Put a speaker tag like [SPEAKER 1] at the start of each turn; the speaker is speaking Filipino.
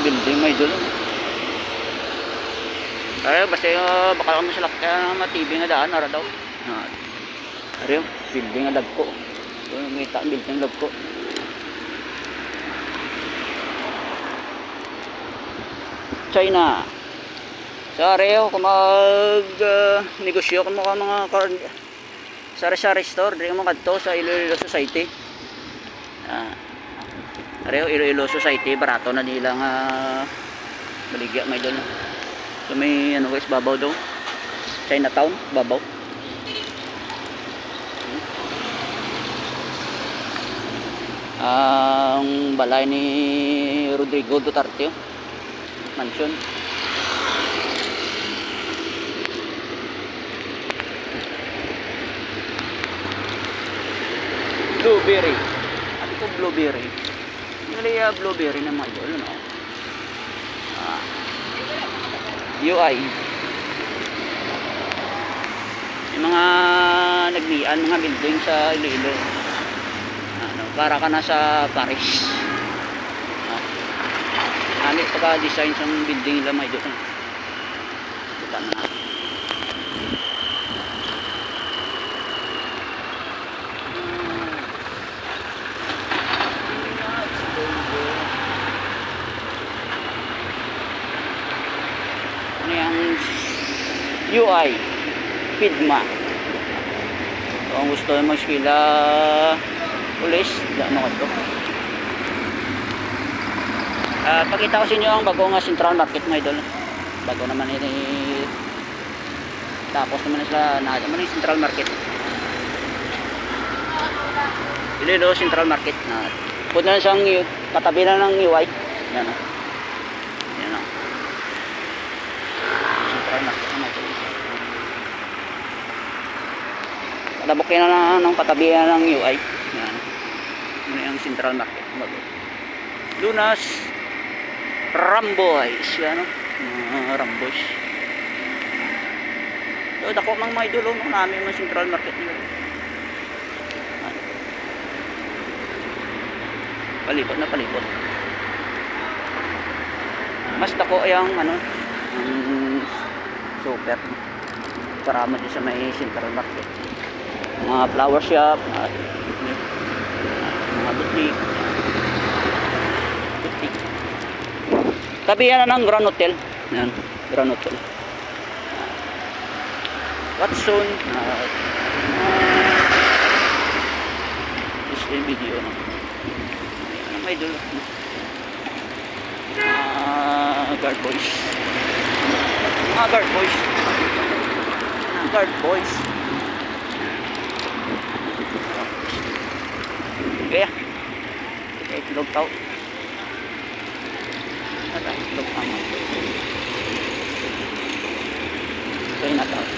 [SPEAKER 1] building may idol. Ay basta baka mo sila kaya matibing nga daan ara daw. Ariyo, building nga dagko. Ngita ang building dagko. China. Sa ariyo kung mag negosyo kung mga sari-sari store, dili mo kadto sa Iloilo Society. Ariyo Iloilo Society, barato na nilang baligya may doon. So may ano guys, babaw daw. Chinatown, babaw. Ang balay ni Rodrigo Duterte, mansion. Blueberry. Ano ko blueberry? Hindi blueberry na mga idol, no? UI. Yung mga nagbian, mga building sa Iloilo. Para ka na sa Paris. Ano pagka-design sa building nila may doon. Kita na. Ano yung UI Pidma. So, kung gusto mo skila pulis, ano ko ito. Pakita ko sa inyo ang bagong Central Market mga idol. Bago naman ini tapos naman sila na naman yung Central Market. Iloilo Central Market na punta na siyang katabi na ng UI. Yan o. Yan o. Central Market na ito. Katabukin na ng katabi na ng UI. Yan. Ano yung Central Market bago. Lunas Ramboys, yan o. Ramboys. So dako mang may dulo nung namin yung Central Market nila. Palipot na palipot. Mas dako yung ano, super. Para mo din sa may Central Market. Mga flower shop, mga boutique. Tabi yan ng Grand Hotel. Yan, Grand Hotel. Watson. This is video. Ayan, may dulo. Guard boys. Mga guard boys. Guard boys. Kaya. Kaya itlog tao. Itlog tama. Kaya natawag.